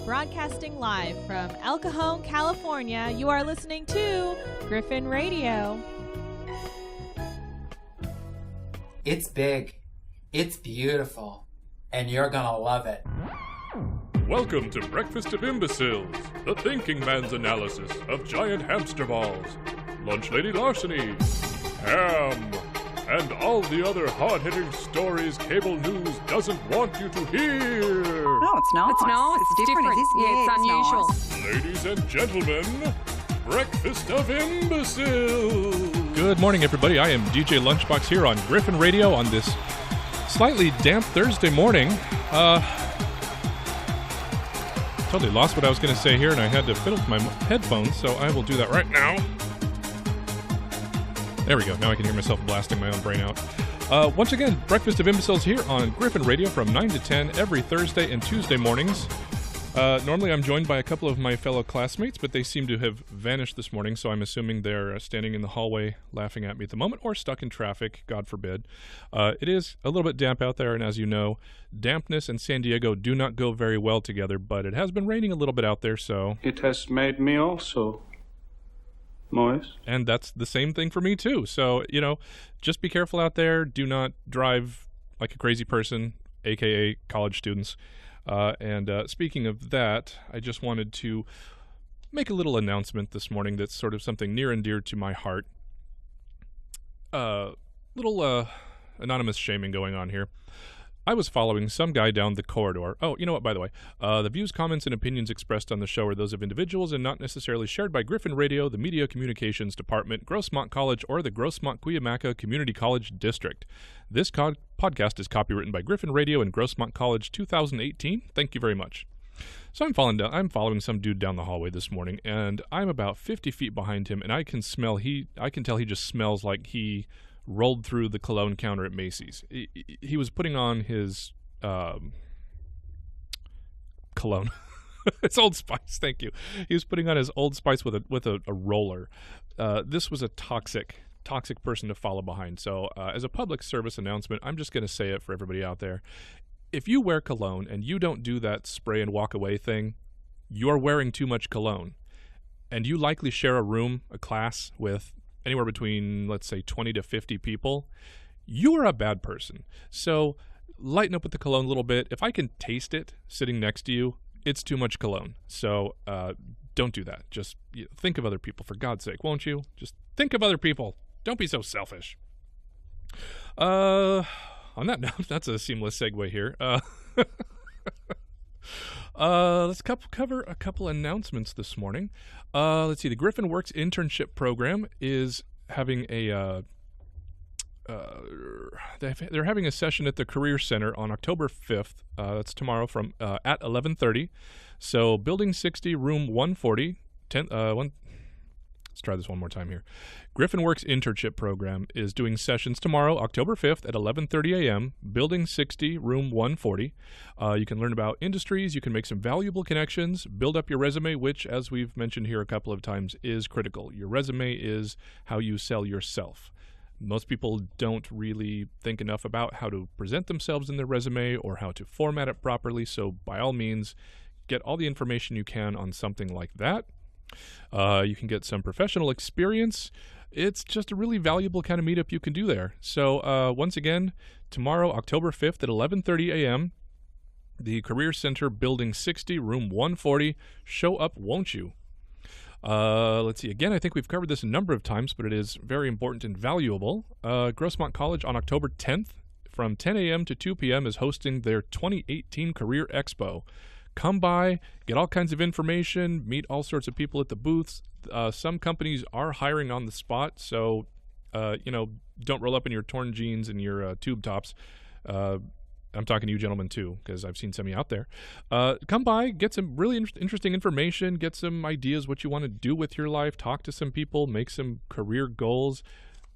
Broadcasting live from El Cajon, California, you are listening to Griffin Radio. It's big, it's beautiful, and you're gonna love it. Welcome to Breakfast of Imbeciles, the thinking man's analysis of giant hamster balls, lunch lady larceny, ham, and all the other hard-hitting stories cable news doesn't want you to hear. No, it's not. It's different. It's unusual. Nice. Ladies and gentlemen, Breakfast of Imbeciles. Good morning, everybody. I am DJ Lunchbox here on Griffin Radio on this slightly damp Thursday morning. Totally lost what I was going to say here, and I had to fiddle with my headphones, so I will do that right now. There we go. Now I can hear myself blasting my own brain out. Once again, Breakfast of Imbeciles here on Griffin Radio from 9 to 10 every Thursday and Tuesday mornings. Normally I'm joined by a couple of my fellow classmates, but they seem to have vanished this morning, so I'm assuming they're standing in the hallway laughing at me at the moment, or stuck in traffic, God forbid. It is a little bit damp out there, and as you know, dampness and San Diego do not go very well together, but it has been raining a little bit out there, so... It has made me also moist. And that's the same thing for me, too. So, you know, just be careful out there. Do not drive like a crazy person, a.k.a. college students. And speaking of that, I just wanted to make a little announcement this morning that's sort of something near and dear to my heart. Little anonymous shaming going on here. I was following some guy down the corridor. Oh, you know what, by the way, the views, comments, and opinions expressed on the show are those of individuals and not necessarily shared by Griffin Radio, the Media Communications Department, Grossmont College, or the Grossmont Cuyamaca Community College District. This podcast is copywritten by Griffin Radio and Grossmont College 2018. Thank you very much. So I'm following some dude down the hallway this morning, and I'm about 50 feet behind him, and I can tell he just smells like he rolled through the cologne counter at Macy's. He was putting on his cologne. It's Old Spice, thank you. He was putting on his Old Spice with a roller. This was a toxic person to follow behind. So as a public service announcement, I'm just going to say it for everybody out there. If you wear cologne and you don't do that spray and walk away thing, you're wearing too much cologne. And you likely share a class with anywhere between, let's say, 20 to 50 people, you are a bad person. So lighten up with the cologne a little bit. If I can taste it sitting next to you, it's too much cologne. So don't do that. Just think of other people, for God's sake, won't you? Just think of other people. Don't be so selfish. On that note, that's a seamless segue here. Let's cover a couple announcements this morning. Let's see. The Griffin Works internship program is having they're having a session at the Career Center on October 5th. That's tomorrow from at 11:30. So Building 60, Room 140. Let's try this one more time here. Griffin Works internship program is doing sessions tomorrow, October 5th at 11:30 a.m., Building 60, Room 140. You can learn about industries, you can make some valuable connections, build up your resume, which, as we've mentioned here a couple of times, is critical. Your resume is how you sell yourself. Most people don't really think enough about how to present themselves in their resume or how to format it properly, so by all means, get all the information you can on something like that. You can get some professional experience. It's just a really valuable kind of meetup you can do there. So once again, tomorrow, October 5th at 11:30 a.m., the Career Center, Building 60, Room 140. Show up, won't you? Let's see. Again, I think we've covered this a number of times, but it is very important and valuable. Grossmont College on October 10th from 10 a.m. to 2 p.m. is hosting their 2018 Career Expo. Come by, get all kinds of information, meet all sorts of people at the booths. Some companies are hiring on the spot, so, don't roll up in your torn jeans and your tube tops. I'm talking to you gentlemen, too, because I've seen some of you out there. Come by, get some really interesting information, get some ideas what you want to do with your life, talk to some people, make some career goals.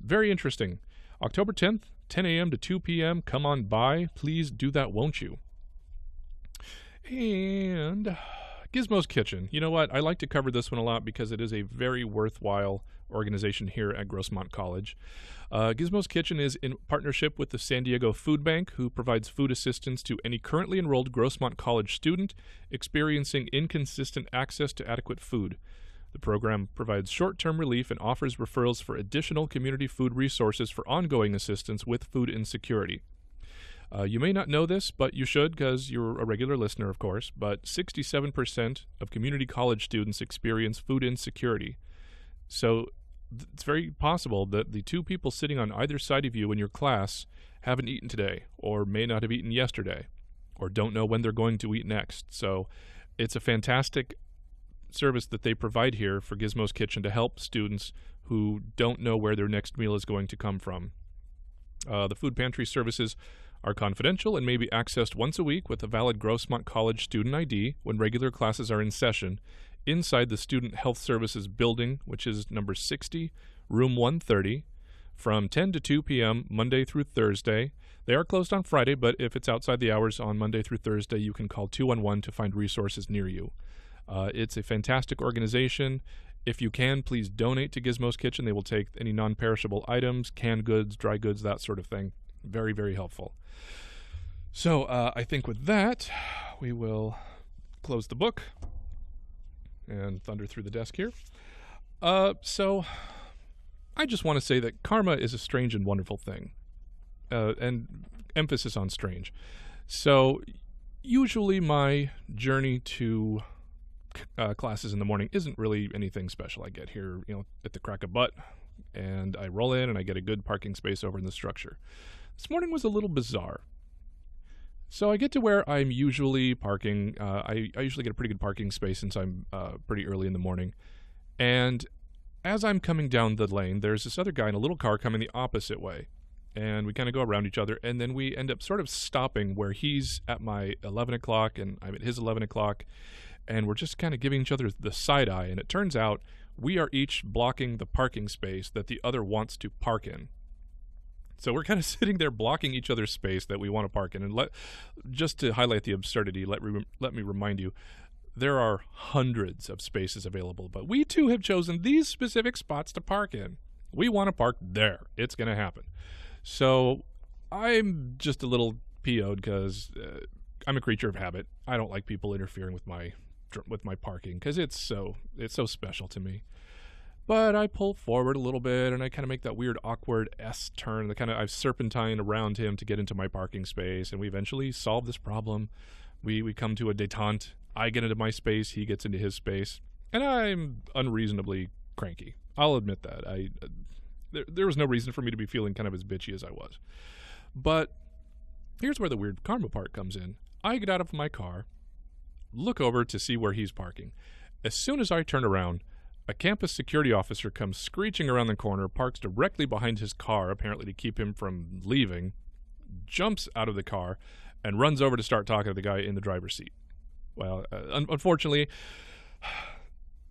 Very interesting. October 10th, 10 a.m. to 2 p.m. Come on by. Please do that, won't you? And Gizmo's Kitchen. You know what? I like to cover this one a lot because it is a very worthwhile organization here at Grossmont College. Gizmo's Kitchen is in partnership with the San Diego Food Bank, who provides food assistance to any currently enrolled Grossmont College student experiencing inconsistent access to adequate food. The program provides short-term relief and offers referrals for additional community food resources for ongoing assistance with food insecurity. You may not know this, but you should because you're a regular listener, of course, but 67% of community college students experience food insecurity. So it's very possible that the two people sitting on either side of you in your class haven't eaten today, or may not have eaten yesterday, or don't know when they're going to eat next. So it's a fantastic service that they provide here for Gizmo's Kitchen to help students who don't know where their next meal is going to come from. The food pantry services are confidential and may be accessed once a week with a valid Grossmont College student ID when regular classes are in session inside the Student Health Services building, which is number 60, room 130, from 10 to 2 p.m. Monday through Thursday. They are closed on Friday, but if it's outside the hours on Monday through Thursday, you can call 211 to find resources near you. It's a fantastic organization. If you can, please donate to Gizmo's Kitchen. They will take any non-perishable items, canned goods, dry goods, that sort of thing. Very, very helpful. So I think with that, we will close the book and thunder through the desk here. So I just want to say that karma is a strange and wonderful thing, and emphasis on strange. So usually my journey to classes in the morning isn't really anything special. I get here, at the crack of butt, and I roll in and I get a good parking space over in the structure. This morning was a little bizarre. So I get to where I'm usually parking. I usually get a pretty good parking space since I'm pretty early in the morning. And as I'm coming down the lane, there's this other guy in a little car coming the opposite way. And we kind of go around each other, and then we end up sort of stopping where he's at my 11 o'clock and I'm at his 11 o'clock. And we're just kind of giving each other the side eye. And it turns out we are each blocking the parking space that the other wants to park in. So we're kind of sitting there blocking each other's space that we want to park in. And just to highlight the absurdity, let me remind you, there are hundreds of spaces available, but we too have chosen these specific spots to park in. We want to park there. It's going to happen. So I'm just a little PO'd because I'm a creature of habit. I don't like people interfering with my parking because it's so special to me. But I pull forward a little bit, and I kind of make that weird, awkward S turn. I've serpentine around him to get into my parking space, and we eventually solve this problem. We come to a detente. I get into my space, he gets into his space, and I'm unreasonably cranky. I'll admit that. There was no reason for me to be feeling kind of as bitchy as I was. But here's where the weird karma part comes in. I get out of my car, look over to see where he's parking. As soon as I turn around, a campus security officer comes screeching around the corner, parks directly behind his car, apparently to keep him from leaving, jumps out of the car, and runs over to start talking to the guy in the driver's seat. Well, unfortunately,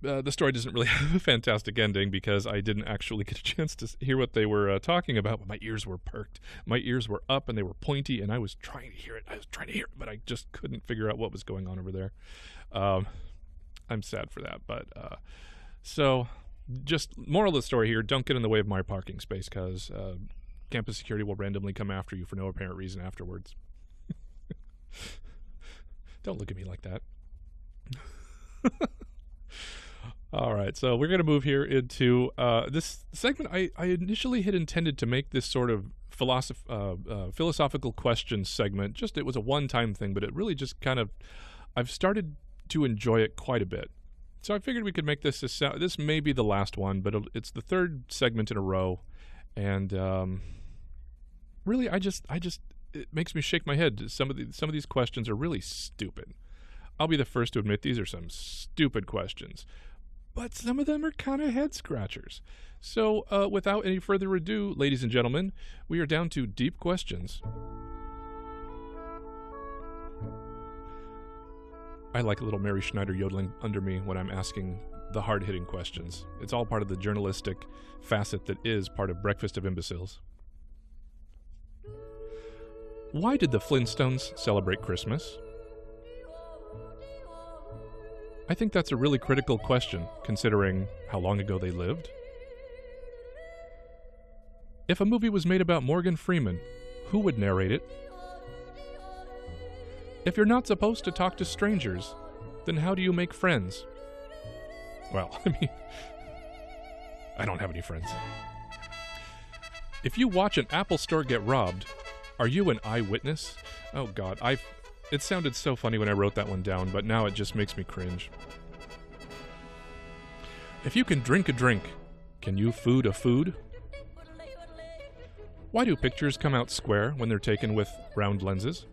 the story doesn't really have a fantastic ending because I didn't actually get a chance to hear what they were talking about, but my ears were perked. My ears were up and they were pointy, and I was trying to hear it. But I just couldn't figure out what was going on over there. I'm sad for that, but... So, just moral of the story here, don't get in the way of my parking space because campus security will randomly come after you for no apparent reason afterwards. Don't look at me like that. All right, so we're going to move here into this segment. I initially had intended to make this sort of philosophical question segment. Just it was a one-time thing, but it really just kind of, I've started to enjoy it quite a bit. So I figured we could make this this may be the last one, but it's the third segment in a row, and really, it makes me shake my head. Some of these questions are really stupid. I'll be the first to admit these are some stupid questions, but some of them are kind of head scratchers. So without any further ado, ladies and gentlemen, we are down to deep questions. I like a little Mary Schneider yodeling under me when I'm asking the hard-hitting questions. It's all part of the journalistic facet that is part of Breakfast of Imbeciles. Why did the Flintstones celebrate Christmas? I think that's a really critical question, considering how long ago they lived. If a movie was made about Morgan Freeman, who would narrate it? If you're not supposed to talk to strangers, then how do you make friends? Well, I mean, I don't have any friends. If you watch an Apple store get robbed, are you an eyewitness? Oh God, it sounded so funny when I wrote that one down, but now it just makes me cringe. If you can drink a drink, can you food a food? Why do pictures come out square when they're taken with round lenses?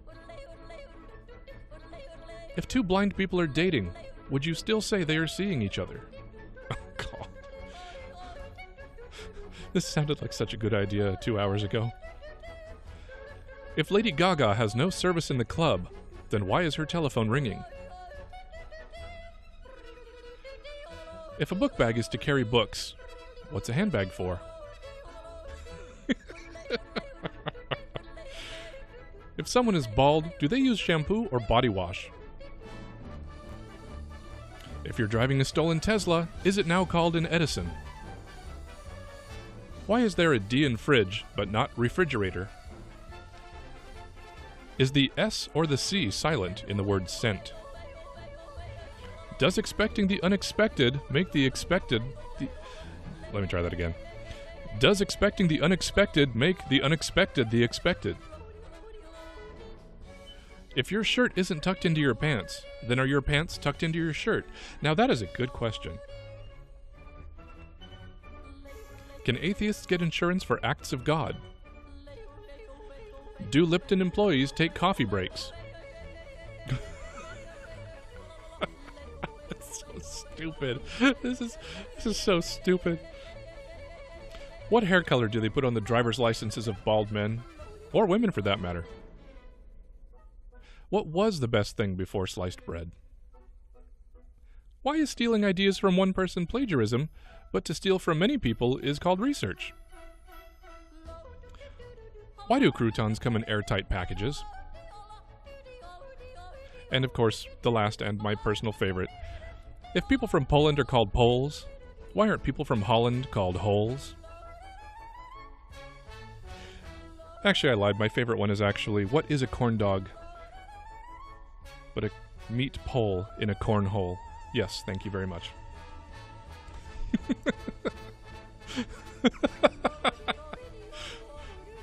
If two blind people are dating, would you still say they are seeing each other? Oh, God. This sounded like such a good idea 2 hours ago. If Lady Gaga has no service in the club, then why is her telephone ringing? If a book bag is to carry books, what's a handbag for? If someone is bald, do they use shampoo or body wash? If you're driving a stolen Tesla, is it now called an Edison? Why is there a D in fridge, but not refrigerator? Is the S or the C silent in the word sent? Does expecting the unexpected make the expected... Let me try that again. Does expecting the unexpected make the unexpected the expected? If your shirt isn't tucked into your pants, then are your pants tucked into your shirt? Now that is a good question. Can atheists get insurance for acts of God? Do Lipton employees take coffee breaks? That's so stupid. This is so stupid. What hair color do they put on the driver's licenses of bald men? Or women, for that matter? What was the best thing before sliced bread? Why is stealing ideas from one person plagiarism, but to steal from many people is called research? Why do croutons come in airtight packages? And of course, the last and my personal favorite. If people from Poland are called Poles, why aren't people from Holland called holes? Actually, I lied. My favorite one is actually, what is a corn dog but a meat pole in a corn hole? Yes, thank you very much.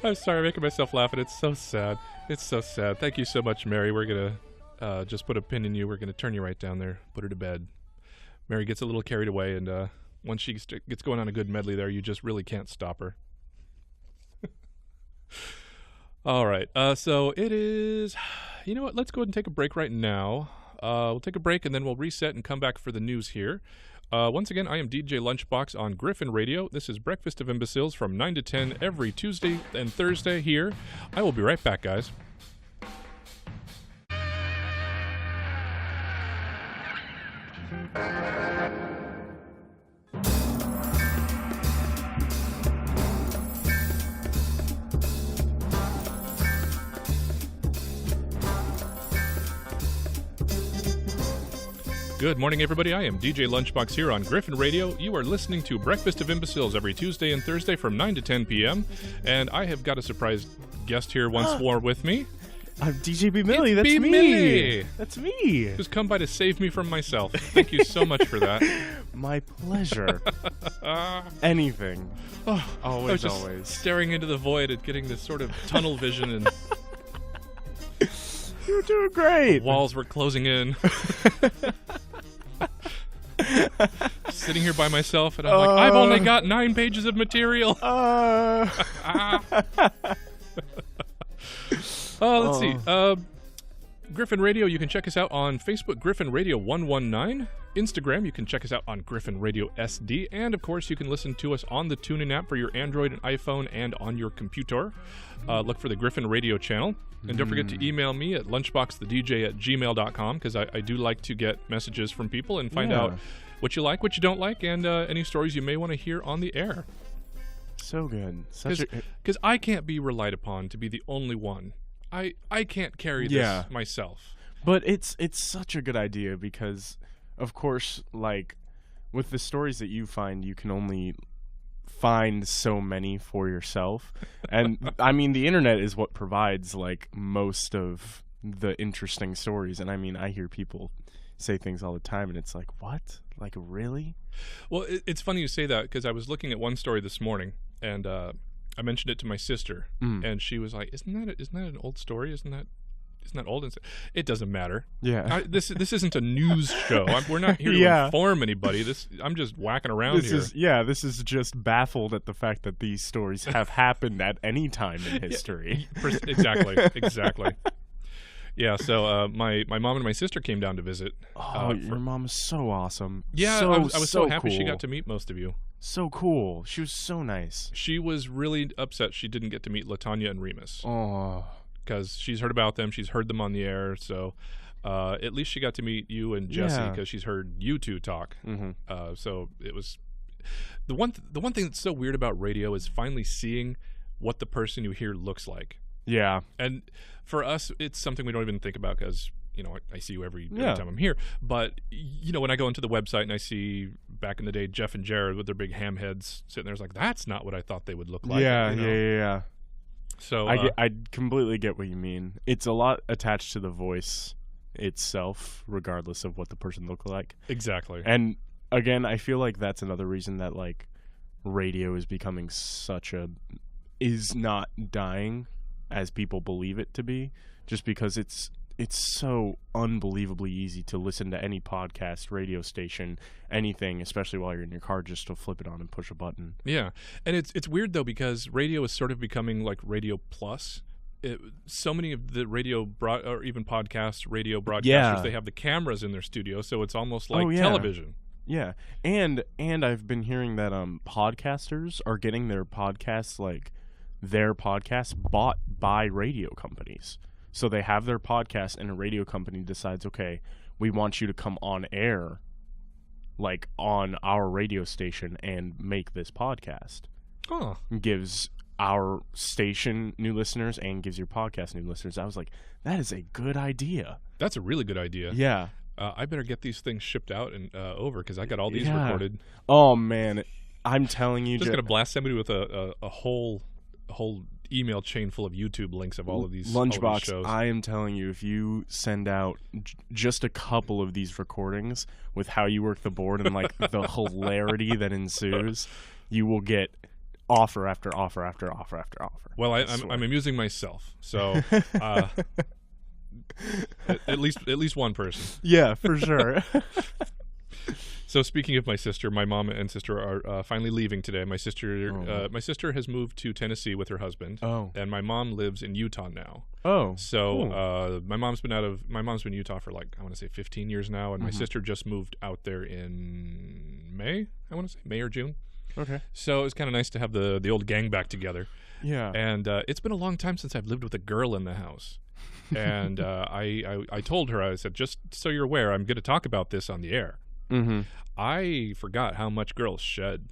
I'm sorry, I'm making myself laugh, and it's so sad. It's so sad. Thank you so much, Mary. We're going to just put a pin in you. We're going to turn you right down there, put her to bed. Mary gets a little carried away, and once she gets going on a good medley there, you just really can't stop her. All right, so it is... You know what? Let's go ahead and take a break right now. We'll take a break, and then we'll reset and come back for the news here. Once again, I am DJ Lunchbox on Griffin Radio. This is Breakfast of Imbeciles from 9 to 10 every Tuesday and Thursday here. I will be right back, guys. Good morning, everybody. I am DJ Lunchbox here on Griffin Radio. You are listening to Breakfast of Imbeciles every Tuesday and Thursday from 9 to 10 p.m. And I have got a surprise guest here once more with me. I'm DJ B. Millie. That's B. me. Millie. That's me. Who's come by to save me from myself. Thank you so much for that. My pleasure. Anything. Oh, always, I was just always. staring into the void and getting this sort of tunnel vision, and You're doing great. walls were closing in. Sitting here by myself, and I'm like, I've only got 9 pages of material. Let's see. Griffin Radio, you can check us out on Facebook, Griffin Radio 119. Instagram, you can check us out on Griffin Radio SD. And, of course, you can listen to us on the TuneIn app for your Android and iPhone and on your computer. Look for the Griffin Radio channel. And don't forget to email me at lunchboxthedj@gmail.com, because I do like to get messages from people and find out what you like, what you don't like, and any stories you may want to hear on the air. So good. Because I can't be relied upon to be the only one. I can't carry this myself. But it's such a good idea because, of course, like, with the stories that you find, you can only find so many for yourself. And, I mean, the internet is what provides, like, most of the interesting stories. And, I mean, I hear people say things all the time, and it's like, what? Like, really? Well, it's funny you say that, because I was looking at one story this morning, and I mentioned it to my sister, and she was like, "Isn't that an old story? Isn't that old?" And it doesn't matter. Yeah. This isn't a news show. We're not here to inform anybody. I'm just whacking around here. This is just baffled at the fact that these stories have happened at any time in history. Exactly. Yeah, so my mom and my sister came down to visit. Your mom is so awesome. Yeah, I was so happy cool. she got to meet most of you. So cool. She was so nice. She was really upset she didn't get to meet LaTanya and Remus. Oh. Because she's heard about them. She's heard them on the air. So at least she got to meet you and Jesse, because she's heard you two talk. Mm-hmm. So it was... The one thing that's so weird about radio is finally seeing what the person you hear looks like. Yeah. And for us, it's something we don't even think about, because, you know, I see you every time I'm here. But, you know, when I go into the website and I see, back in the day, Jeff and Jared with their big ham heads sitting there, it's like, that's not what I thought they would look like. Yeah. So I completely get what you mean. It's a lot attached to the voice itself, regardless of what the person looked like. Exactly. And, again, I feel like that's another reason that, like, radio is becoming is not dying as people believe it to be, just because it's so unbelievably easy to listen to any podcast, radio station, anything, especially while you're in your car, just to flip it on and push a button. Yeah, and it's weird though, because radio is sort of becoming like Radio Plus. So many of the radio or even podcast radio broadcasters, they have the cameras in their studio, so it's almost like television. Yeah, and I've been hearing that podcasters are getting their podcasts bought by radio companies. So they have their podcast, and a radio company decides, okay, we want you to come on air, like on our radio station, and make this podcast. Oh. Gives our station new listeners and gives your podcast new listeners. I was like, that is a good idea. That's a really good idea. Yeah. I better get these things shipped out and over, because I got all these recorded. Oh, man. I'm telling you. Just going to blast somebody with a whole email chain full of YouTube links of all of these Lunchbox, shows. I am telling you, if you send out just a couple of these recordings with how you work the board and like the hilarity that ensues, you will get offer after offer after offer after offer. Well, I'm amusing myself, so at least one person. Yeah, for sure. So speaking of my sister, my mom and sister are finally leaving today. My sister has moved to Tennessee with her husband. Oh. And my mom lives in Utah now. Oh. So cool. My mom's been in Utah for like, I want to say 15 years now, and my sister just moved out there in May. I want to say May or June. Okay. So it's kind of nice to have the old gang back together. Yeah. And it's been a long time since I've lived with a girl in the house. And I told her, I said, just so you're aware, I'm going to talk about this on the air. Mm-hmm. I forgot how much girls shed.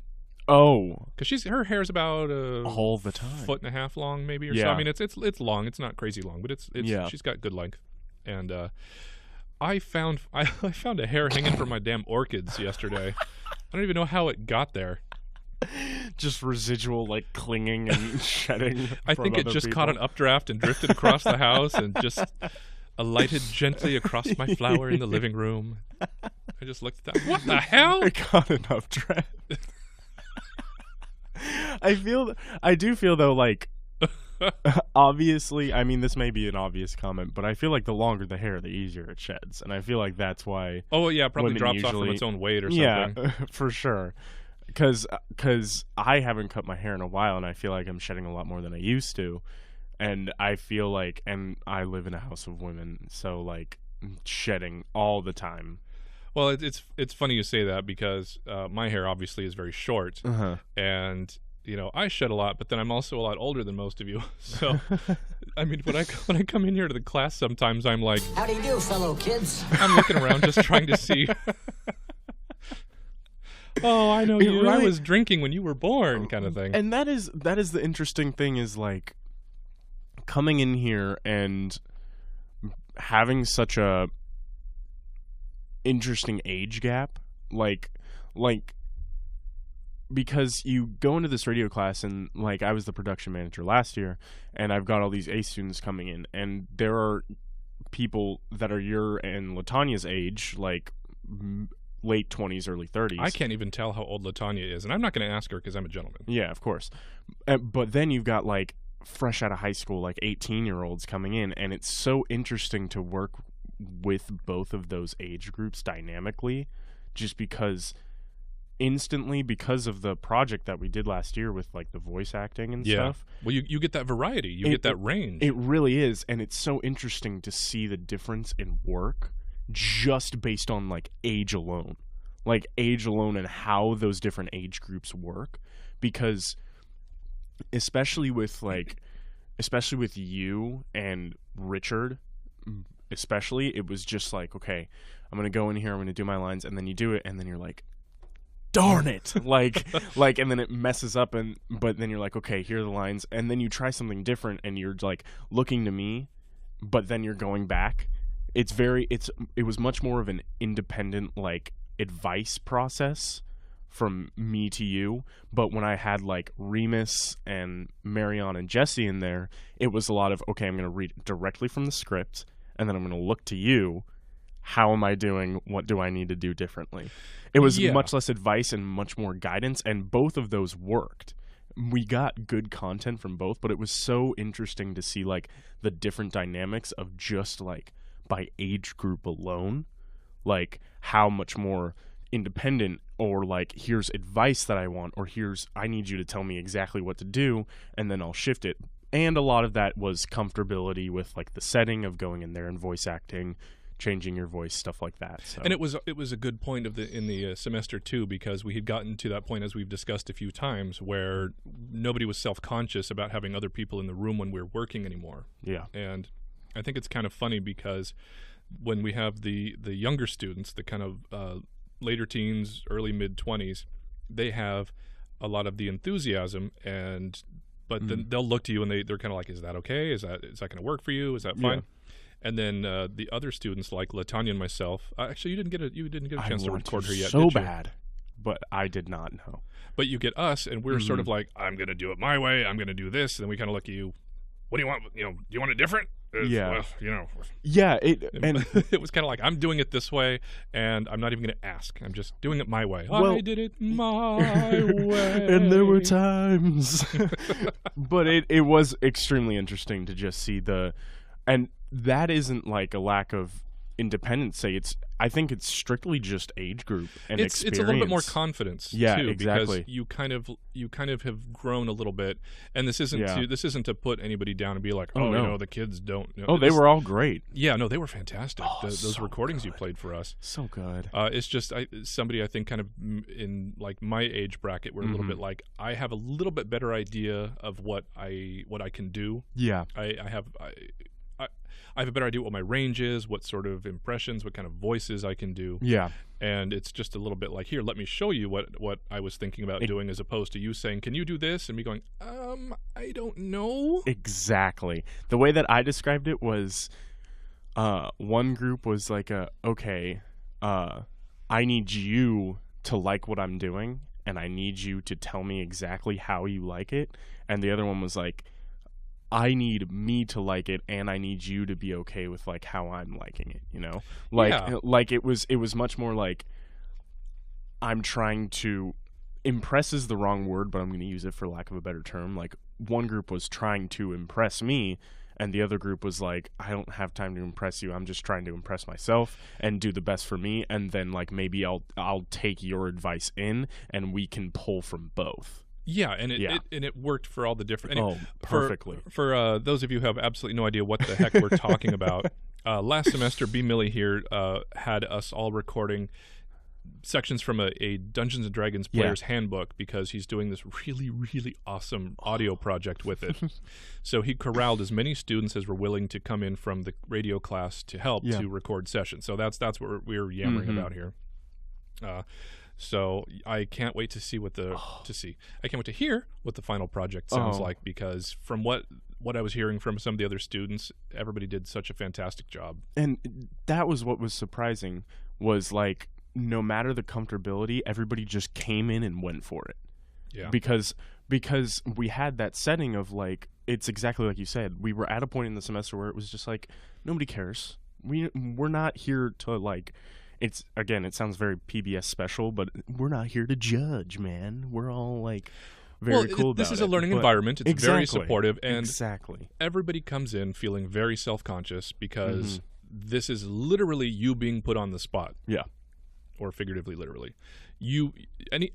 Oh, because her hair's about all the time, 1.5 feet long, maybe, or so. I mean, it's long. It's not crazy long, but it's she's got good length. And I found a hair hanging from my damn orchids yesterday. I don't even know how it got there. Just residual, like, clinging and shedding. I think it just caught an updraft and drifted across the house and just alighted gently across my flower in the living room. I just looked at that. What the hell? It caught an updraft. I do feel though, like, obviously, I mean, this may be an obvious comment, but I feel like the longer the hair, the easier it sheds, and I feel like that's why. Oh yeah, it probably drops off from its own weight or something. Yeah, for sure. Because I haven't cut my hair in a while, and I feel like I'm shedding a lot more than I used to, and I feel like, and I live in a house of women, so like shedding all the time. Well, it's funny you say that, because my hair obviously is very short, and you know, I shed a lot, but then I'm also a lot older than most of you. So, I mean, when I come in here to the class, sometimes I'm like, "How do you do, fellow kids?" I'm looking around just trying to see. Oh, I know you. Really, I was drinking when you were born, kind of thing. And that is the interesting thing, is like coming in here and having such a interesting age gap, like because you go into this radio class, and like I was the production manager last year, and I've got all these A students coming in, and there are people that are your and Latanya's age, like late 20s, early 30s. I can't even tell how old Latanya is, and I'm not going to ask her because I'm a gentleman. Yeah, of course. But then you've got like fresh out of high school, like 18-year-olds coming in, and it's so interesting to work with both of those age groups dynamically, just because instantly, because of the project that we did last year with like the voice acting and stuff. Well, you get that variety, you get that range. It really is, and it's so interesting to see the difference in work just based on like age alone and how those different age groups work, because especially with you and Richard especially, it was just like, okay, I'm gonna go in here, I'm gonna do my lines, and then you do it, and then you're like, darn it, like and then it messes up, but then you're like, okay, here are the lines, and then you try something different, and you're like looking to me, but then you're going back. It was much more of an independent like advice process from me to you, but when I had like Remus and Marion and Jesse in there, it was a lot of, okay, I'm going to read directly from the script, and then I'm going to look to you. How am I doing? What do I need to do differently? It was much less advice and much more guidance, and both of those worked. We got good content from both, but it was so interesting to see like the different dynamics of just like by age group alone, like how much more independent, or like here's advice that I want, or I need you to tell me exactly what to do, and then I'll shift it. And a lot of that was comfortability with like the setting of going in there and voice acting, changing your voice, stuff like that. So. And it was a good point in the semester too, because we had gotten to that point, as we've discussed a few times, where nobody was self-conscious about having other people in the room when we were working anymore. Yeah. And I think it's kind of funny because when we have the younger students, the kind of later teens, early mid-20s, they have a lot of the enthusiasm, but then they'll look to you and they're kind of like, is that okay? Is that going to work for you? Is that fine? Yeah. And then the other students like Latanya and myself, actually you didn't get a chance to record her yet. So bad, but I did not know. But you get us, and we're sort of like, I'm going to do it my way. I'm going to do this, and then we kind of look at you. What do you want? Do you want it different? Yeah. Well, Yeah, it was kind of like, I'm doing it this way, and I'm not even going to ask. I'm just doing it my way. Well, I did it my way. And there were times. But it was extremely interesting to just see and that isn't like a lack of independence. I think it's strictly just age group and experience. It's a little bit more confidence, too, exactly. because you kind of have grown a little bit, and this isn't to put anybody down and be like, no, the kids don't know. Oh, they were all great. Yeah, no, they were fantastic. Those so recordings good. You played for us, so good. It's just somebody I think kind of in like my age bracket, we're a little bit like, I have a little bit better idea of what I can do. Yeah, I have a better idea what my range is, what sort of impressions, what kind of voices I can do. Yeah. And it's just a little bit like, here, let me show you what I was thinking about doing, as opposed to you saying, can you do this? And me going, I don't know. Exactly. The way that I described it was, one group was like, okay, I need you to like what I'm doing, and I need you to tell me exactly how you like it. And the other one was like, I need me to like it, and I need you to be okay with like how I'm liking it, like it was much more like, I'm trying to impress is the wrong word, but I'm going to use it for lack of a better term. Like, one group was trying to impress me, and the other group was like, I don't have time to impress you. I'm just trying to impress myself and do the best for me, and then like maybe I'll take your advice in, and we can pull from both. Yeah, and it worked for all the different. Perfectly. For those of you who have absolutely no idea what the heck we're talking about, last semester, B. Millie here had us all recording sections from a Dungeons and Dragons player's handbook, because he's doing this really, really awesome audio project with it. So he corralled as many students as were willing to come in from the radio class to help to record sessions. So that's what we're yammering about here. So I can't wait to see I can't wait to hear what the final project sounds like, because from what I was hearing from some of the other students, everybody did such a fantastic job. And that was what was surprising. was like, no matter the comfortability, everybody just came in and went for it. Yeah. Because we had that setting of like, it's exactly like you said. We were at a point in the semester where it was just like, nobody cares. We're not here to like, it's, again, it sounds very PBS special, but we're not here to judge, man. We're all like very cool about it. This is a learning environment. It's very supportive, and exactly, everybody comes in feeling very self-conscious because this is literally you being put on the spot. Yeah. Or figuratively, literally.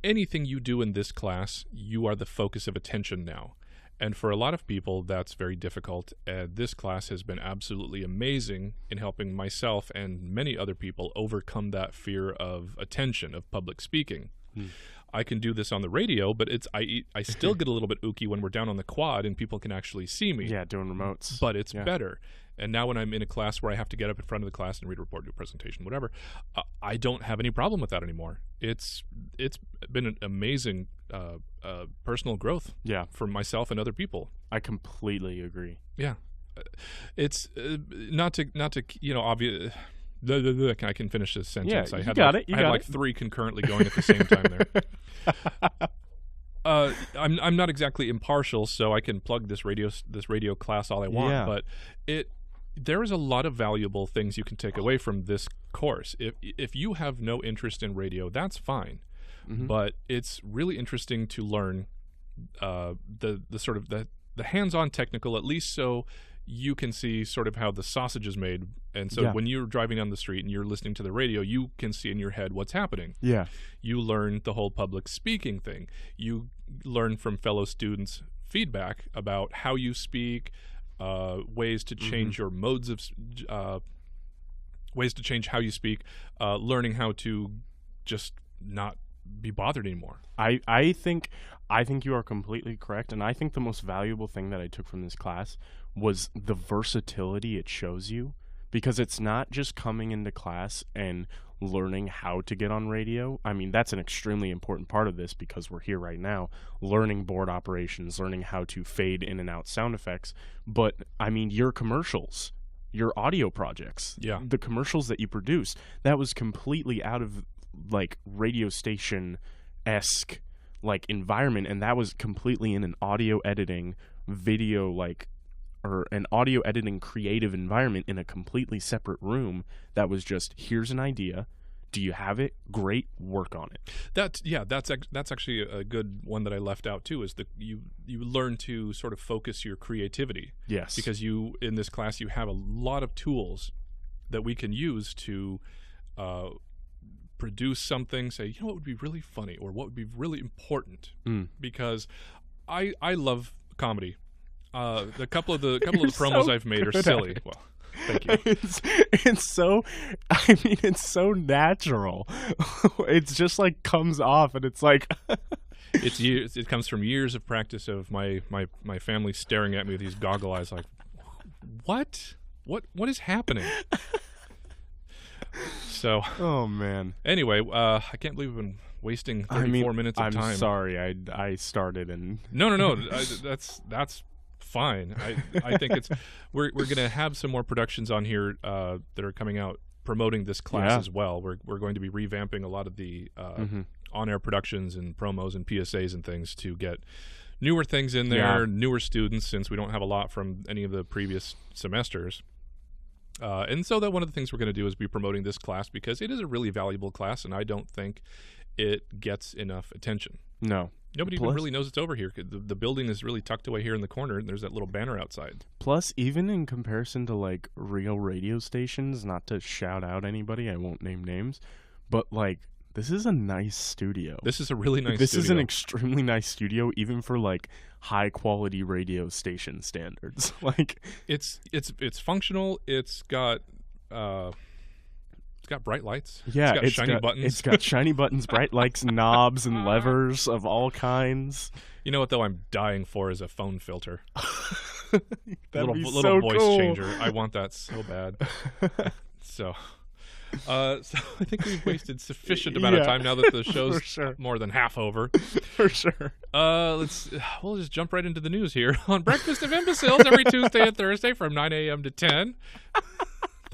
Anything you do in this class, you are the focus of attention now. And for a lot of people, that's very difficult. This class has been absolutely amazing in helping myself and many other people overcome that fear of attention, of public speaking. I can do this on the radio, but I still get a little bit ooky when we're down on the quad and people can actually see me. Yeah, doing remotes. But it's better. And now when I'm in a class where I have to get up in front of the class and read a report, do a presentation, whatever, I don't have any problem with that anymore. It's been an amazing personal growth for myself and other people. I completely agree. Yeah. It's not to obvious. I can finish this sentence. Yeah, I had like three concurrently going at the same time there. I'm not exactly impartial, so I can plug this radio class all I want, but there is a lot of valuable things you can take away from this course. If you have no interest in radio, that's fine, but it's really interesting to learn the sort of the hands-on technical, at least, so you can see sort of how the sausage is made. And so when you're driving down the street and you're listening to the radio, you can see in your head what's happening. Yeah. You learn the whole public speaking thing. You learn from fellow students feedback about how you speak, ways to change your modes of ways to change how you speak, learning how to just not be bothered anymore. I think you are completely correct, and I think the most valuable thing that I took from this class was the versatility it shows you, because it's not just coming into class and learning how to get on radio. I mean, that's an extremely important part of this because we're here right now, learning board operations, learning how to fade in and out sound effects. But I mean, your commercials, your audio projects, the commercials that you produce, that was completely out of like radio station-esque like environment, and that was completely in an audio editing video or an audio editing creative environment in a completely separate room. That was just, here's an idea, do you have it? Great, work on it. That's actually a good one that I left out too, is that you learn to sort of focus your creativity. Yes. Because in this class you have a lot of tools that we can use to produce something, say, what would be really funny or what would be really important, because I love comedy. The couple of the promos I've made are silly. Well, thank you. It's so natural. It's just like comes off, and it's like it comes from years of practice of my family staring at me with these goggle eyes, like, what is happening? So, oh man. Anyway, I can't believe we've been wasting 34 minutes of time. I'm sorry. I started and no. That's fine. I think we're going to have some more productions on here that are coming out promoting this class as well. We're going to be revamping a lot of the on-air productions and promos and PSAs and things to get newer things in there, newer students, since we don't have a lot from any of the previous semesters. And so that one of the things we're going to do is be promoting this class because it is a really valuable class, and I don't think it gets enough attention. No. Nobody even really knows it's over here. The building is really tucked away here in the corner, and there's that little banner outside. Plus, even in comparison to, like, real radio stations, not to shout out anybody, I won't name names, but, like, this is a nice studio. This is a really nice studio. This is an extremely nice studio, even for, like, high-quality radio station standards. Like, it's functional. It's got bright lights. Yeah, it's got shiny buttons. It's got shiny buttons, bright lights, knobs, and levers of all kinds. You know what, though, I'm dying for is a phone filter. Little voice cool. changer. I want that so bad. So I think we've wasted sufficient amount of time now that the show's more than half over. For sure. We'll just jump right into the news here on Breakfast of Imbeciles every Tuesday and Thursday from 9 a.m. to 10.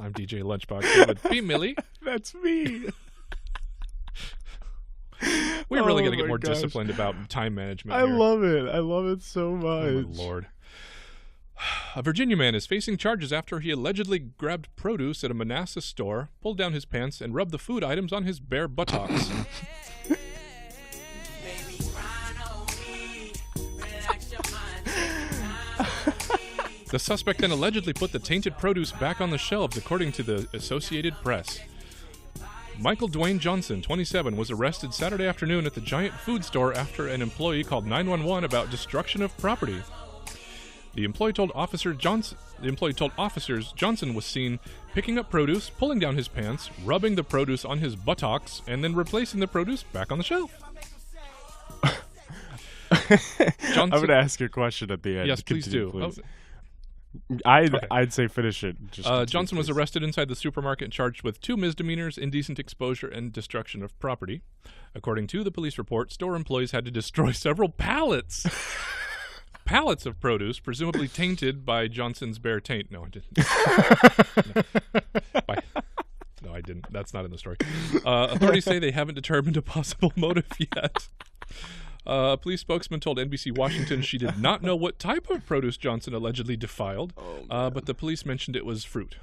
I'm DJ Lunchbox. It would be Millie. That's me. We're really going to get my more gosh. disciplined about time management. I here. love it. I love it so much. Oh, my Lord. A Virginia man is facing charges after he allegedly grabbed produce at a Manassas store, pulled down his pants, and rubbed the food items on his bare buttocks. The suspect then allegedly put the tainted produce back on the shelves, according to the Associated Press. Michael Dwayne Johnson, 27, was arrested Saturday afternoon at the Giant food store after an employee called 911 about destruction of property. The employee told officers Johnson was seen picking up produce, pulling down his pants, rubbing the produce on his buttocks, and then replacing the produce back on the shelf. I'm going to ask you a question at the end. Yes, please Continue, do. please. I'd say finish it. Johnson was arrested inside the supermarket and charged with 2 misdemeanors, indecent exposure, and destruction of property. According to the police report, store employees had to destroy several pallets of produce, presumably tainted by Johnson's bare taint. No, I didn't. No, I didn't. That's not in the story. Authorities say they haven't determined a possible motive yet. A police spokesman told NBC Washington she did not know what type of produce Johnson allegedly defiled, but the police mentioned it was fruit.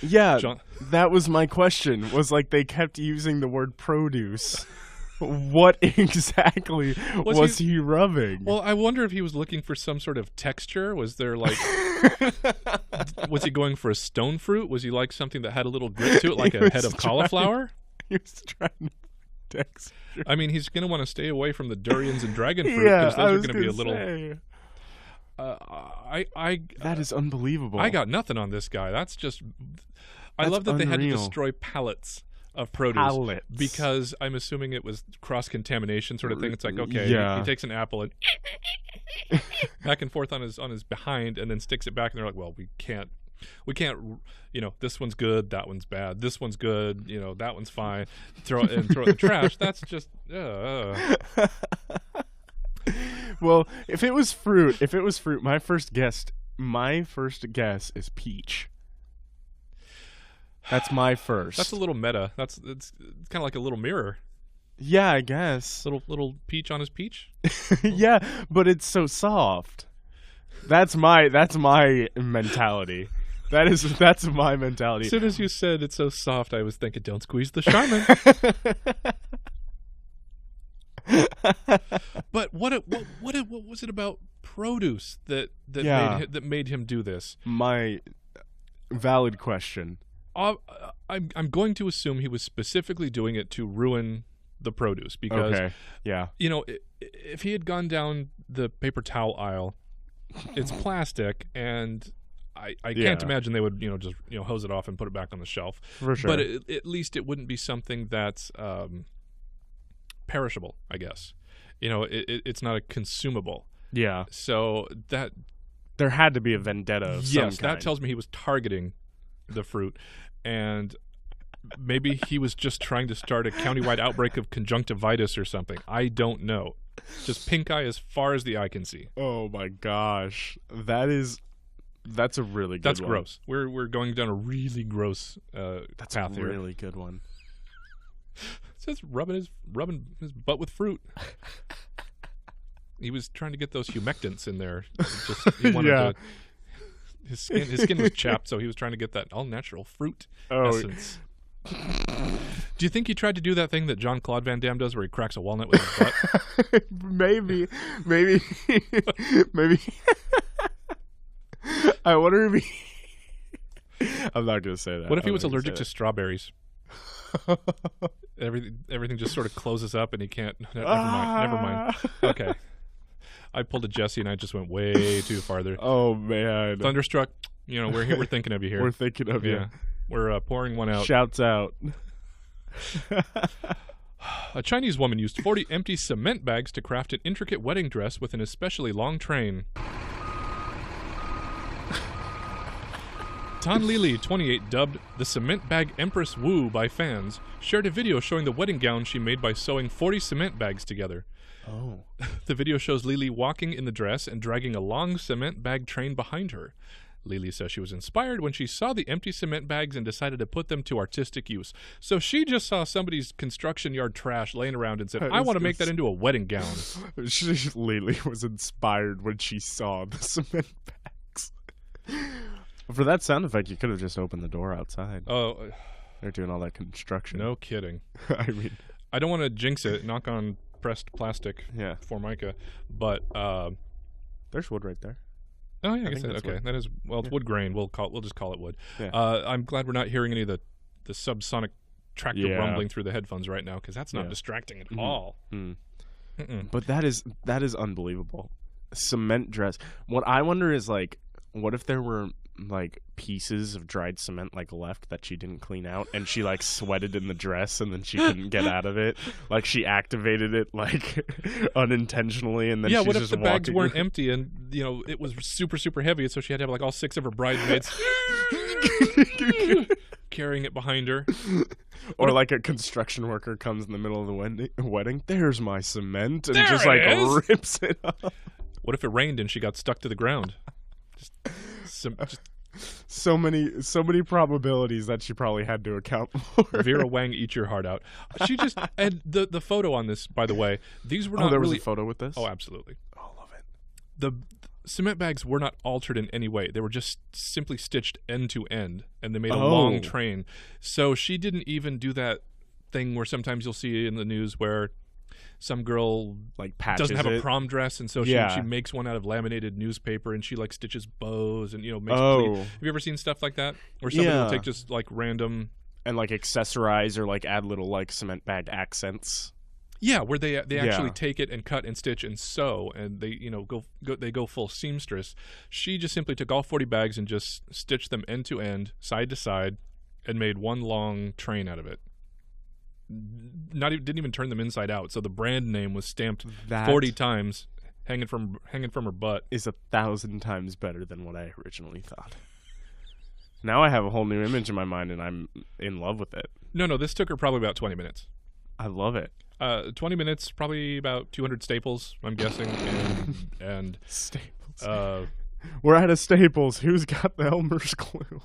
Yeah, that was my question. Was like they kept using the word produce. What exactly was he rubbing? Well, I wonder if he was looking for some sort of texture. Was there like... was he going for a stone fruit? Was he like something that had a little grit to it, like a head of cauliflower? He was trying to texture. I mean, he's going to want to stay away from the durians and dragon fruit because those are going to be a little... that is unbelievable. I got nothing on this guy. That's just... I love that they had to destroy pallets of produce because I'm assuming it was cross-contamination sort of thing. It's like, okay, he takes an apple and back and forth on his behind and then sticks it back, and they're like, well, we can't, this one's good, that one's bad, this one's good, that one's fine, throw it in the trash. That's just Well, if it was fruit, my first guess is peach. That's my first. That's a little meta. It's kind of like a little mirror. Yeah, I guess. Little peach on his peach. Yeah, but it's so soft. That's my mentality. That's my mentality. As soon as you said it's so soft, I was thinking, don't squeeze the Charmin. But what was it about produce that made him do this? My valid question. I'm going to assume he was specifically doing it to ruin the produce because, if he had gone down the paper towel aisle, it's plastic, and I can't imagine they would just hose it off and put it back on the shelf. For sure. But at least it wouldn't be something that's perishable, I guess. It's not a consumable. Yeah. So that there had to be a vendetta of some kind. That tells me he was targeting the fruit, and maybe he was just trying to start a countywide outbreak of conjunctivitis or something. I don't know. Just pink eye as far as the eye can see. Oh my gosh, that's a really good one. That's gross. We're going down a really gross that's path here. That's a really good one. It's just rubbing his butt with fruit. He was trying to get those humectants in there. He wanted to. His skin was chapped, so he was trying to get that all-natural fruit essence. Do you think he tried to do that thing that Jean-Claude Van Damme does where he cracks a walnut with his butt? Maybe. I wonder if he... I'm not going to say that. What if he was allergic to strawberries? Everything just sort of closes up and he can't... Never mind. Okay. I pulled a Jesse and I just went way too farther. Oh, man. Thunderstruck, we're thinking of you here. We're thinking of you. We're pouring one out. Shouts out. A Chinese woman used 40 empty cement bags to craft an intricate wedding dress with an especially long train. Tan Lili, 28, dubbed the Cement Bag Empress Wu by fans, shared a video showing the wedding gown she made by sewing 40 cement bags together. Oh. The video shows Lili walking in the dress and dragging a long cement bag train behind her. Lily says she was inspired when she saw the empty cement bags and decided to put them to artistic use. So she just saw somebody's construction yard trash laying around and said, I want to make that into a wedding gown. Lily was inspired when she saw the cement bags. For that sound effect, you could have just opened the door outside. Oh, they're doing all that construction. No kidding. I mean, I don't want to jinx it, knock on pressed plastic Formica, but there's wood right there. Oh yeah, I guess that's okay. wood. That is it's wood grain. We'll just call it wood. Yeah. I'm glad we're not hearing any of the subsonic tractor rumbling through the headphones right now, because that's not distracting at all. But that is unbelievable. Cement dress. What I wonder is, like, what if there were like pieces of dried cement like left that she didn't clean out, and she like sweated in the dress and then she couldn't get out of it, like she activated it like unintentionally, and then what she's if just the bags walking weren't empty and it was super heavy, so she had to have like all 6 of her bridesmaids carrying it behind her. Or like a construction worker comes in the middle of the wedding, there's my cement, and there just like is. rips it up. What if it rained and she got stuck to the ground? So many probabilities that she probably had to account for. Vera Wang, eat your heart out. She just, and the photo on this, by the way, these were not there really... was a photo with this? Oh, absolutely. Oh, love it. The cement bags were not altered in any way. They were just simply stitched end to end, and they made a long train. So she didn't even do that thing where sometimes you'll see in the news where some girl like patches doesn't have a it. prom dress, and so she makes one out of laminated newspaper, and she like stitches bows and makes have you ever seen stuff like that where somebody will take just like random and like accessorize or like add little like cement bag accents? Yeah, where they actually take it and cut and stitch and sew, and they go full seamstress. She just simply took all 40 bags and just stitched them end to end, side to side, and made one long train out of it. Didn't even turn them inside out, so the brand name was stamped 40 times, hanging from her butt. Is 1,000 times better than what I originally thought. Now I have a whole new image in my mind, and I'm in love with it. No, this took her probably about 20 minutes. I love it. 20 minutes, probably about 200 staples, I'm guessing, and Staples. We're at a Staples. Who's got the Elmer's glue?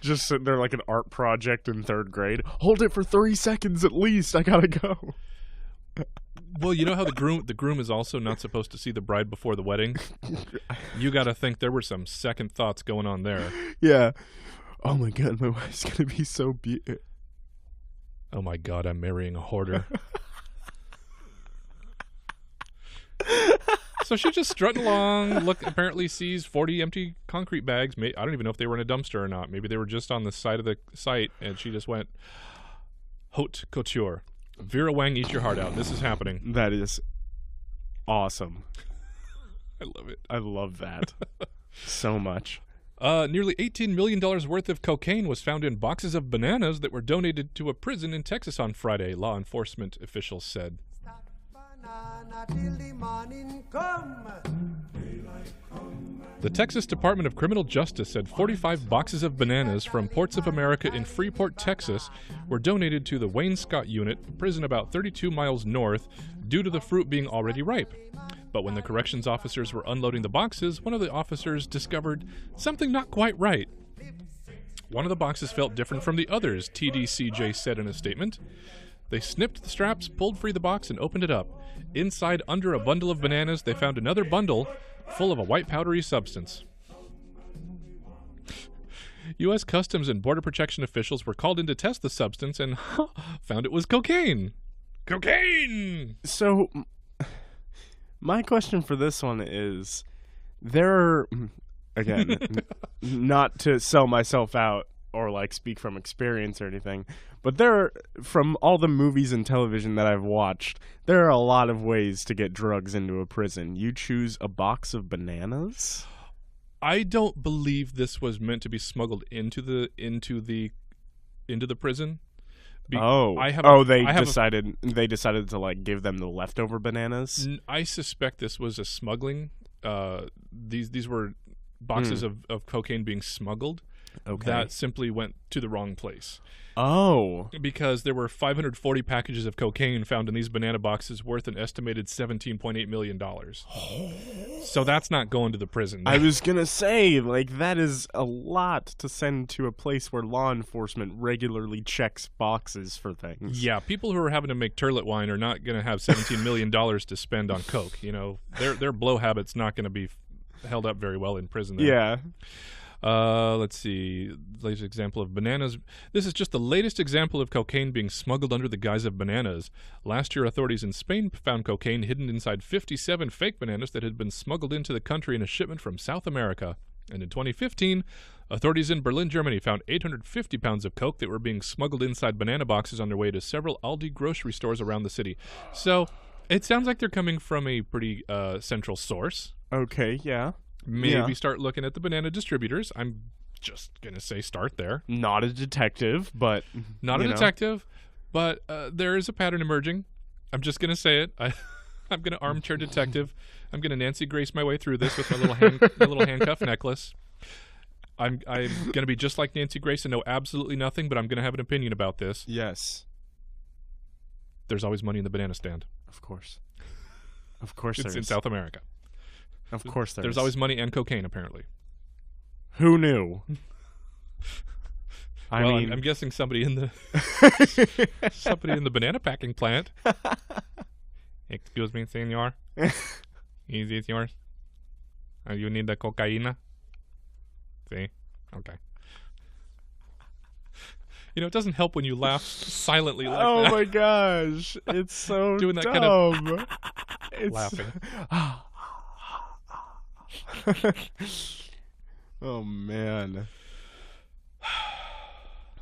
Just sitting there like an art project in 3rd grade. Hold it for 3 seconds at least. I gotta go. Well, you know how the groom is also not supposed to see the bride before the wedding? You gotta think there were some second thoughts going on there. Yeah. Oh my god, my wife's gonna be so beautiful. Oh my god, I'm marrying a hoarder. So she's just strutting along, apparently sees 40 empty concrete bags. I don't even know if they were in a dumpster or not. Maybe they were just on the side of the site, and she just went, haute couture. Vera Wang, eat your heart out. This is happening. That is awesome. I love it. I love that so much. Nearly $18 million worth of cocaine was found in boxes of bananas that were donated to a prison in Texas on Friday, law enforcement officials said. The Texas Department of Criminal Justice said 45 boxes of bananas from Ports of America in Freeport, Texas, were donated to the Wayne Scott Unit, a prison about 32 miles north, due to the fruit being already ripe. But when the corrections officers were unloading the boxes, one of the officers discovered something not quite right. One of the boxes felt different from the others, TDCJ said in a statement. They snipped the straps, pulled free the box, and opened it up. Inside, under a bundle of bananas, they found another bundle full of a white powdery substance. U.S. Customs and Border Protection officials were called in to test the substance and found it was cocaine. Cocaine! So, my question for this one is, there are, again, not to sell myself out or like speak from experience or anything, but from all the movies and television that I've watched, there are a lot of ways to get drugs into a prison. You choose a box of bananas? I don't believe this was meant to be smuggled into the prison. They decided to like give them the leftover bananas. I suspect this was a smuggling. These were boxes of cocaine being smuggled. that simply went to the wrong place. Oh. Because there were 540 packages of cocaine found in these banana boxes worth an estimated $17.8 million. So that's not going to the prison. I was going to say, like, that is a lot to send to a place where law enforcement regularly checks boxes for things. Yeah, people who are having to make turlet wine are not going to have $17 million to spend on coke. You know, their blow habit's not going to be held up very well in prison. There. Yeah. Let's see. Latest example of bananas. This is just the latest example of cocaine being smuggled under the guise of bananas. Last year, authorities in Spain found cocaine hidden inside 57 fake bananas that had been smuggled into the country in a shipment from South America. And in 2015, authorities in Berlin, Germany found 850 pounds of coke that were being smuggled inside banana boxes on their way to several Aldi grocery stores around the city. So it sounds like they're coming from a pretty central source. Okay, yeah. Maybe start looking at the banana distributors. I'm just going to say start there. Not a detective, but... Not a detective, but there is a pattern emerging. I'm just going to say it. I'm going to armchair detective. I'm going to Nancy Grace my way through this with my little handcuff necklace. I'm going to be just like Nancy Grace and know absolutely nothing, but I'm going to have an opinion about this. Yes. There's always money in the banana stand. Of course. Of course It's there in is. South America. Of course there There's is. always money and cocaine, apparently. Who knew? I mean, I'm guessing somebody in the banana packing plant. Excuse me, senor. Is this yours? You need the cocaine? See? Okay. You know, it doesn't help when you laugh silently like that. oh my gosh. It's so Doing that dumb. kind of It's laughing. Oh man.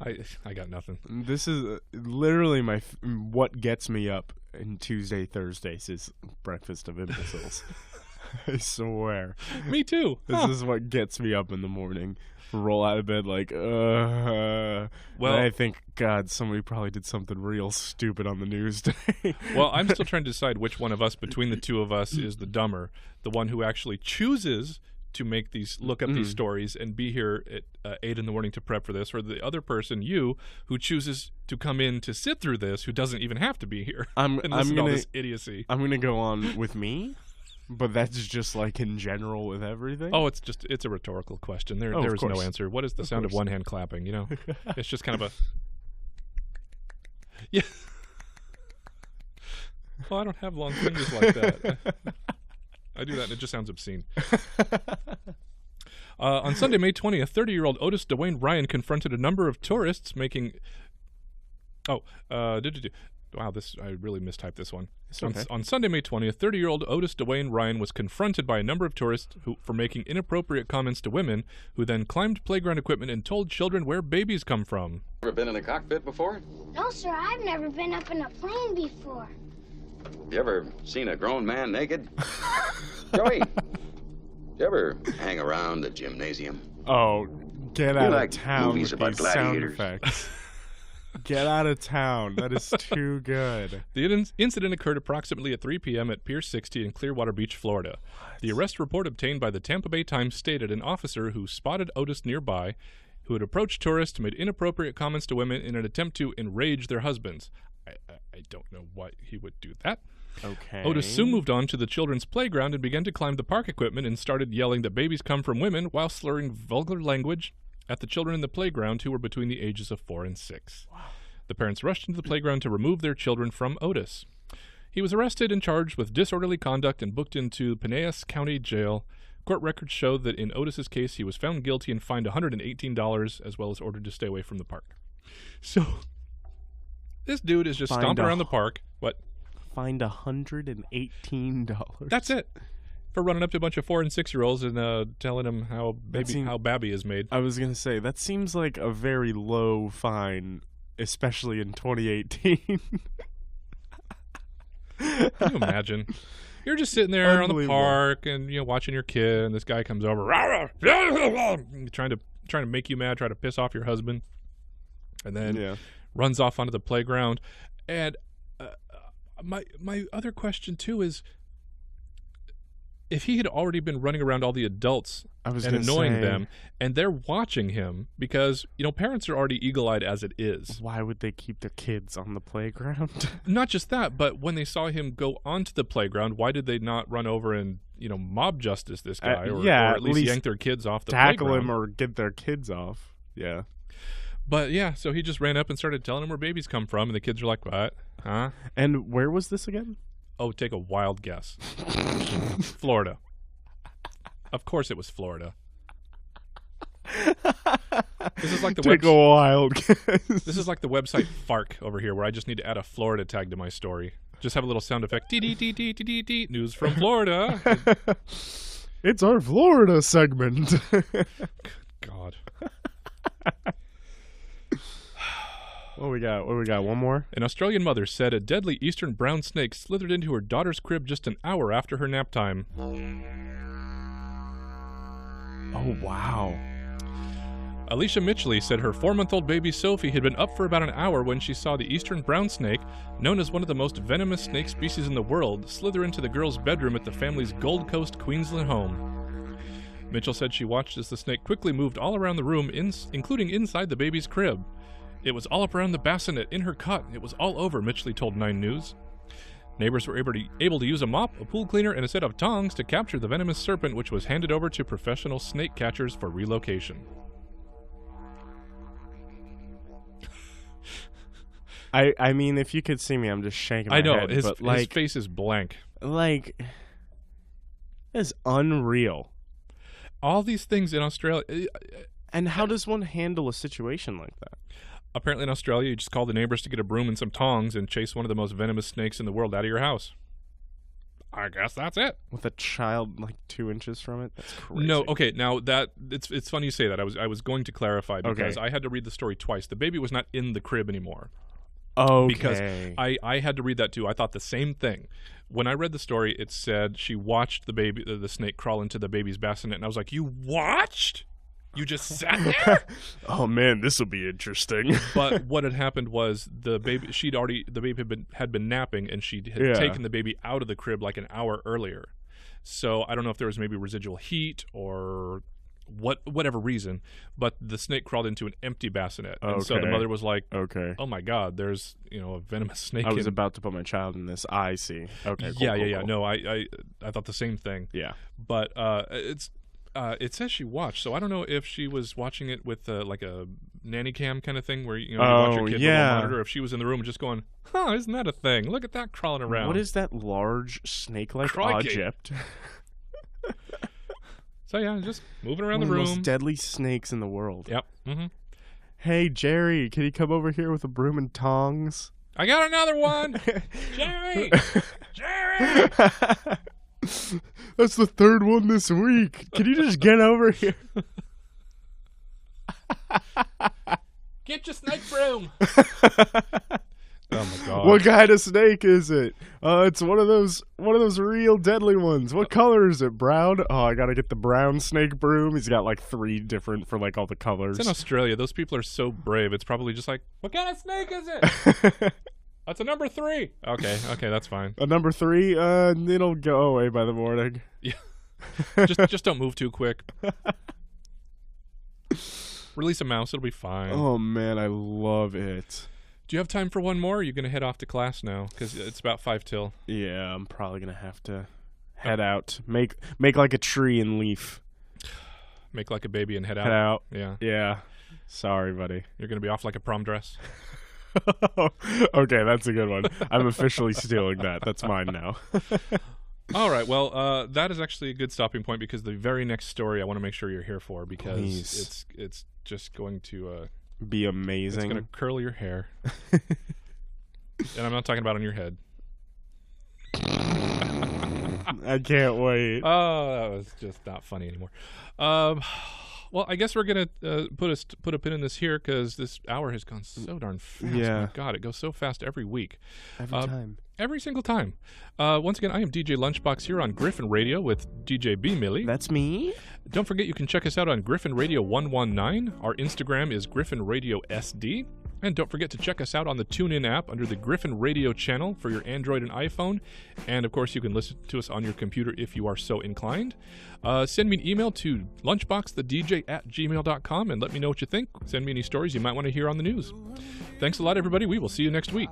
I got nothing. This is literally what gets me up in Tuesday, Thursdays is breakfast of imbeciles. I swear. Me too. This is what gets me up in the morning. Roll out of bed like, Well, and I think, God, somebody probably did something real stupid on the news today. Well, I'm still trying to decide which one of us, between the two of us, is the dumber. The one who actually chooses to look up these stories and be here at 8 in the morning to prep for this, or the other person, you, who chooses to come in to sit through this, who doesn't even have to be here and listen to all this idiocy. I'm going to go on with me, but that's just like in general with everything. Oh, it's a rhetorical question. There is no answer. What is the sound of one hand clapping, you know? It's just kind of a... Yeah. Well, I don't have long fingers like that. I do that and it just sounds obscene. On Sunday, May 20th, 30-year-old Otis Dwayne Ryan confronted a number of tourists making... Wow, I really mistyped this one. Okay. On Sunday, May 20th, 30-year-old Otis Dwayne Ryan was confronted by a number of tourists for making inappropriate comments to women, who then climbed playground equipment and told children where babies come from. Ever been in a cockpit before? No, sir, I've never been up in a plane before. You ever seen a grown man naked? Joey, you ever hang around the gymnasium? Oh, get out like of town movies with about these sound gladiators. effects. Get out of town. That is too good. The incident occurred approximately at 3 p.m. at Pier 60 in Clearwater Beach, Florida. The arrest report obtained by the Tampa Bay Times stated an officer who spotted Otis nearby, who had approached tourists, made inappropriate comments to women in an attempt to enrage their husbands. I don't know why he would do that. Okay. Otis soon moved on to the children's playground and began to climb the park equipment and started yelling that babies come from women while slurring vulgar language at the children in the playground who were between the ages of 4 and 6. Wow. The parents rushed into the playground to remove their children from Otis. He was arrested and charged with disorderly conduct and booked into Pinellas County Jail. Court records show that in Otis's case, he was found guilty and fined $118, as well as ordered to stay away from the park. So, this dude is just stomping around the park. What? Fined $118. That's it. For running up to a bunch of 4 and 6-year-olds and telling them how babby is made. I was going to say, that seems like a very low fine, especially in 2018. Can you imagine? You're just sitting there on the park and watching your kid, and this guy comes over, trying to make you mad, try to piss off your husband, and then runs off onto the playground. And my other question too is, if he had already been running around all the adults and annoying them, and they're watching him because, parents are already eagle-eyed as it is. Why would they keep their kids on the playground? Not just that, but when they saw him go onto the playground, why did they not run over and, mob justice this guy or at least yank their kids off the playground? Tackle him or get their kids off. Yeah. But yeah, so he just ran up and started telling him where babies come from, and the kids are like, what? Huh? And where was this again? Oh, take a wild guess. Florida. Of course it was Florida. This is like the take a wild guess. This is like the website FARC over here, where I just need to add a Florida tag to my story. Just have a little sound effect. Dee news from Florida. It's our Florida segment. Good God. What we got? One more? An Australian mother said a deadly eastern brown snake slithered into her daughter's crib just an hour after her nap time. Oh, wow. Alicia Mitchley said her 4-month-old baby Sophie had been up for about an hour when she saw the eastern brown snake, known as one of the most venomous snake species in the world, slither into the girl's bedroom at the family's Gold Coast, Queensland home. Mitchell said she watched as the snake quickly moved all around the room, including inside the baby's crib. It was all up around the bassinet, in her cot. It was all over, Mitchley told 9 News. Neighbors were able to use a mop, a pool cleaner, and a set of tongs to capture the venomous serpent, which was handed over to professional snake catchers for relocation. I mean, if you could see me, I'm just shaking my head. I know, his face is blank. It's unreal. All these things in Australia... And how does one handle a situation like that? Apparently in Australia, you just call the neighbors to get a broom and some tongs and chase one of the most venomous snakes in the world out of your house. I guess that's it. With a child 2 inches from it? That's crazy. No, okay, now that it's funny you say that. I was going to clarify because I had to read the story twice. The baby was not in the crib anymore. Okay. Because I had to read that too. I thought the same thing. When I read the story, it said she watched the snake crawl into the baby's bassinet, and I was like, you watched? You just sat there? Oh man, this will be interesting. But what had happened was the baby had been napping, and she had taken the baby out of the crib like an hour earlier. So I don't know if there was maybe residual heat or whatever reason, but the snake crawled into an empty bassinet, and so the mother was like, "Okay, oh my God, there's a venomous snake." I was about to put my child in this. I see. Okay, cool, yeah. No, I thought the same thing. Yeah, but it says she watched, so I don't know if she was watching it with like a nanny cam kind of thing where you watch your kid with a monitor. If she was in the room just going, "Huh, isn't that a thing? Look at that crawling around." What is that large snake-like object? So yeah, just moving around the room. room. One of the most deadly snakes in the world. Yep. Mm-hmm. Hey Jerry, can you come over here with a broom and tongs? I got another one. Jerry. That's the third one this week. Can you just get over here? Get your snake broom. Oh my God! What kind of snake is it? It's one of those real deadly ones. What color is it? Brown? Oh, I gotta get the brown snake broom. He's got 3 different for all the colors. It's in Australia. Those people are so brave. It's probably just like, what kind of snake is it? That's a number 3. Okay, that's fine. A number 3? It'll go away by the morning. Yeah. just don't move too quick. Release a mouse. It'll be fine. Oh man, I love it. Do you have time for one more? Or are you going to head off to class now? Because it's about 5 till. Yeah, I'm probably going to have to head out. Make like a tree and leaf. Make like a baby and head out. Head out. Yeah. Yeah. Sorry, buddy. You're going to be off like a prom dress? Okay, that's a good one. I'm officially stealing that. That's mine now. All right. Well, that is actually a good stopping point because the very next story I want to make sure you're here for because it's just going to... be amazing. It's going to curl your hair. And I'm not talking about on your head. I can't wait. Oh, that was just not funny anymore. Well, I guess we're going to put a pin in this here because this hour has gone so darn fast. Yeah. My God, it goes so fast every week. Every time. Every single time. Once again, I am DJ Lunchbox here on Griffin Radio with DJ B. Millie. That's me. Don't forget you can check us out on Griffin Radio 119. Our Instagram is Griffin Radio SD. And don't forget to check us out on the TuneIn app under the Griffin Radio channel for your Android and iPhone. And, of course, you can listen to us on your computer if you are so inclined. Send me an email to lunchboxthedj@gmail.com and let me know what you think. Send me any stories you might want to hear on the news. Thanks a lot, everybody. We will see you next week.